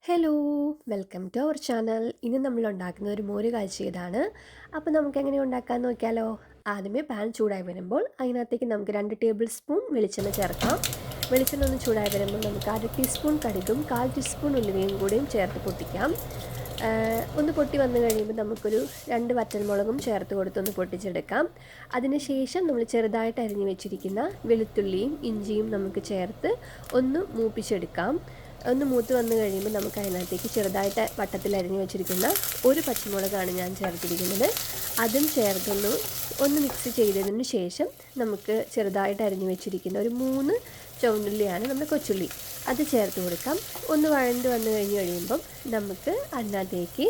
Hello, welcome to our channel. ഇന്ന് നമ്മൾ ഉണ്ടാക്കുന്ന ഒരു മോര് കാച്ചിയതാണ്. അപ്പോൾ നമുക്ക് എങ്ങനെ ഉണ്ടാക്കാൻ നോക്കിയാലോ. ആദ്യമേ പാൻ ചൂടായി വരുമ്പോൾ അതിനകത്തേക്ക് നമുക്ക് 2 ടേബിൾ സ്പൂൺ വെളിച്ചെണ്ണ ചേർക്കാം. വെളിച്ചെണ്ണ ഒന്ന് ചൂടായി വരുമ്പോൾ നമുക്ക് 1/2 ടീസ്പൂൺ കടുകും 1/4 ടീസ്പൂൺ ഉലുവയും കൂടിയും ചേർത്ത് പൊട്ടിക്കാം. ഒന്ന് പൊട്ടി വന്നു കഴിയുമ്പോൾ നമുക്കൊരു 2 വറ്റൽമുളകും ചേർത്ത് കൊടുത്തൊന്ന് പൊട്ടിച്ചെടുക്കാം. അതിനുശേഷം നമ്മൾ ചെറുതായിട്ട് അരിഞ്ഞു വെച്ചിരിക്കുന്ന വെളുത്തുള്ളിയും ഇഞ്ചിയും നമുക്ക് ചേർത്ത് ഒന്ന് മൂപ്പിച്ചെടുക്കാം. ഒന്ന് മൂത്ത് വന്നു കഴിയുമ്പോൾ നമുക്ക് അതിനകത്തേക്ക് ചെറുതായിട്ട് വട്ടത്തിൽ അരിഞ്ഞു വെച്ചിരിക്കുന്ന ഒരു പച്ചമുളകാണ് ഞാൻ ചേർത്തിരിക്കുന്നത്. അതും ചേർത്തൊന്ന് മിക്സ് ചെയ്തതിന് ശേഷം നമുക്ക് ചെറുതായിട്ട് അരിഞ്ഞു വെച്ചിരിക്കുന്ന ഒരു 3 ചുവന്നുള്ളിയാണ് നമ്മുടെ കൊച്ചുള്ളി, അത് ചേർത്ത് കൊടുക്കാം. ഒന്ന് വഴണ്ട് വന്നു കഴിയുമ്പം നമുക്ക് അതിനകത്തേക്ക്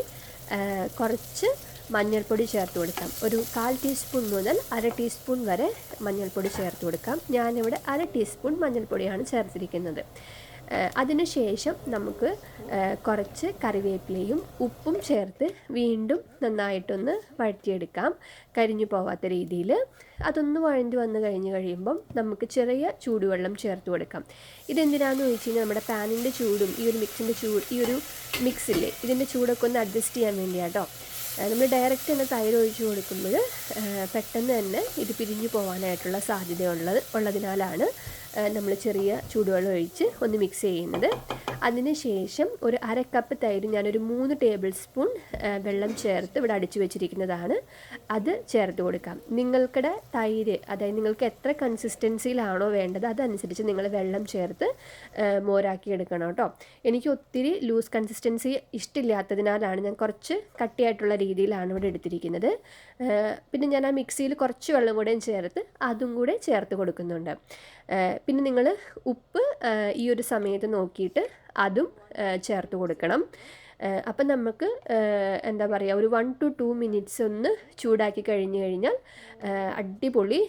കുറച്ച് മഞ്ഞൾപ്പൊടി ചേർത്ത് കൊടുക്കാം. ഒരു 1/4 ടീസ്പൂൺ മുതൽ 1/2 ടീസ്പൂൺ വരെ മഞ്ഞൾപ്പൊടി ചേർത്ത് കൊടുക്കാം. ഞാനിവിടെ 1/2 ടീസ്പൂൺ മഞ്ഞൾപ്പൊടിയാണ് ചേർത്തിരിക്കുന്നത്. അതിനുശേഷം നമുക്ക് കുറച്ച് കറിവേപ്പിലയും ഉപ്പും ചേർത്ത് വീണ്ടും നന്നായിട്ടൊന്ന് വഴറ്റിയെടുക്കാം, കരിഞ്ഞു പോവാത്ത രീതിയിൽ. അതൊന്ന് വഴണ്ടി വന്ന് കഴിയുമ്പം നമുക്ക് ചെറിയ ചൂടുവെള്ളം ചേർത്ത് കൊടുക്കാം. ഇതെന്തിനാണെന്ന് ചോദിച്ചു കഴിഞ്ഞാൽ നമ്മുടെ പാനിൻ്റെ ചൂടും ഈ ഒരു മിക്സില്ലേ ഇതിൻ്റെ ചൂടൊക്കെ ഒന്ന് അഡ്ജസ്റ്റ് ചെയ്യാൻ വേണ്ടിയാട്ടോ. നമ്മൾ ഡയറക്റ്റ് തന്നെ തൈര് ഒഴിച്ച് കൊടുക്കുമ്പോൾ പെട്ടെന്ന് തന്നെ ഇത് പിരിഞ്ഞു പോകാനായിട്ടുള്ള സാധ്യത ഉള്ളതിനാലാണ് നമ്മൾ ചെറിയ ചൂടുവെള്ളം ഒഴിച്ച് ഒന്ന് മിക്സ് ചെയ്യുന്നത്. അതിന് ശേഷം ഒരു 1/2 കപ്പ് തൈര് ഞാനൊരു 3 ടേബിൾ സ്പൂൺ വെള്ളം ചേർത്ത് ഇവിടെ അടിച്ചു വെച്ചിരിക്കുന്നതാണ്, അത് ചേർത്ത് കൊടുക്കാം. നിങ്ങൾക്കിടെ തൈര്, അതായത് നിങ്ങൾക്ക് എത്ര കൺസിസ്റ്റൻസിയിലാണോ വേണ്ടത് അതനുസരിച്ച് നിങ്ങൾ വെള്ളം ചേർത്ത് മോരാക്കി എടുക്കണം കേട്ടോ. എനിക്ക് ഒത്തിരി ലൂസ് കൺസിസ്റ്റൻസി ഇഷ്ടമില്ലാത്തതിനാലാണ് ഞാൻ കുറച്ച് കട്ടിയായിട്ടുള്ള രീതിയിലാണ് ഇവിടെ എടുത്തിരിക്കുന്നത്. പിന്നെ ഞാൻ ആ മിക്സിയിൽ കുറച്ച് വെള്ളം കൂടെയും ചേർത്ത് അതും കൂടെ ചേർത്ത് കൊടുക്കുന്നുണ്ട്. പിന്നെ നിങ്ങൾ ഉപ്പ് ഈ ഒരു സമയത്ത് നോക്കിയിട്ട് അതും ചേർത്ത് കൊടുക്കണം. അപ്പം നമുക്ക് എന്താ പറയുക, ഒരു 1 to 2 മിനിറ്റ്സ് ഒന്ന് ചൂടാക്കി കഴിഞ്ഞാൽ അടിപൊളി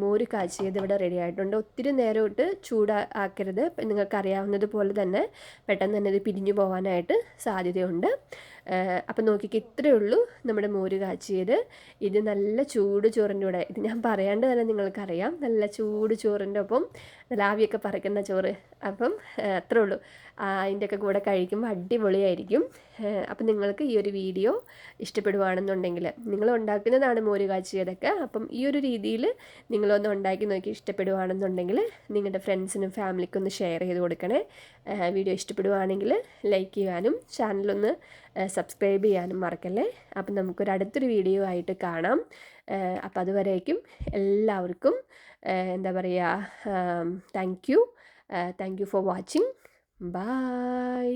മോര് കാച്ചിയത് ഇവിടെ റെഡി ആയിട്ടുണ്ട്. ഒത്തിരി നേരം ഇട്ട് ചൂടാക്കരുത്, നിങ്ങൾക്കറിയാവുന്നത് തന്നെ പെട്ടെന്ന് തന്നെ ഇത് പിരിഞ്ഞു പോകാനായിട്ട് സാധ്യതയുണ്ട്. അപ്പം നോക്കിക്ക്, ഇത്രയേ ഉള്ളൂ നമ്മുടെ മോര് കാച്ചിയത്. ഇത് നല്ല ചൂട് ചോറിൻ്റെ കൂടെ, ഇത് ഞാൻ പറയാണ്ട് തന്നെ നിങ്ങൾക്കറിയാം, നല്ല ചൂട് ചോറിൻ്റെ ഒപ്പം നല്ല ആവിയൊക്കെ പറക്കുന്ന ചോറ്. അപ്പം അത്രേ ഉള്ളൂ, അതിൻ്റെയൊക്കെ കൂടെ കഴിക്കുമ്പോൾ അടിപൊളിയായിരിക്കും. അപ്പം നിങ്ങൾക്ക് ഈ ഒരു വീഡിയോ ഇഷ്ടപ്പെടുകയാണെന്നുണ്ടെങ്കിൽ, നിങ്ങൾ ഉണ്ടാക്കുന്നതാണ് മോര് കാച്ചിയതൊക്കെ, അപ്പം ഈ ഒരു രീതിയിൽ നിങ്ങളൊന്ന് ഉണ്ടാക്കി നോക്കി ഇഷ്ടപ്പെടുകയാണെന്നുണ്ടെങ്കിൽ നിങ്ങളുടെ ഫ്രണ്ട്സിനും ഫാമിലിക്കും ഒന്ന് ഷെയർ ചെയ്ത് കൊടുക്കണേ. വീഡിയോ ഇഷ്ടപ്പെടുകയാണെങ്കിൽ ലൈക്ക് ചെയ്യാനും ചാനലൊന്ന് സബ്സ്ക്രൈബ് ചെയ്യാനും മറക്കല്ലേ. അപ്പം നമുക്കൊരു അടുത്തൊരു വീഡിയോ ആയിട്ട് കാണാം. അപ്പം അതുവരേക്കും എല്ലാവർക്കും എന്താ പറയുക, thank you for watching. By.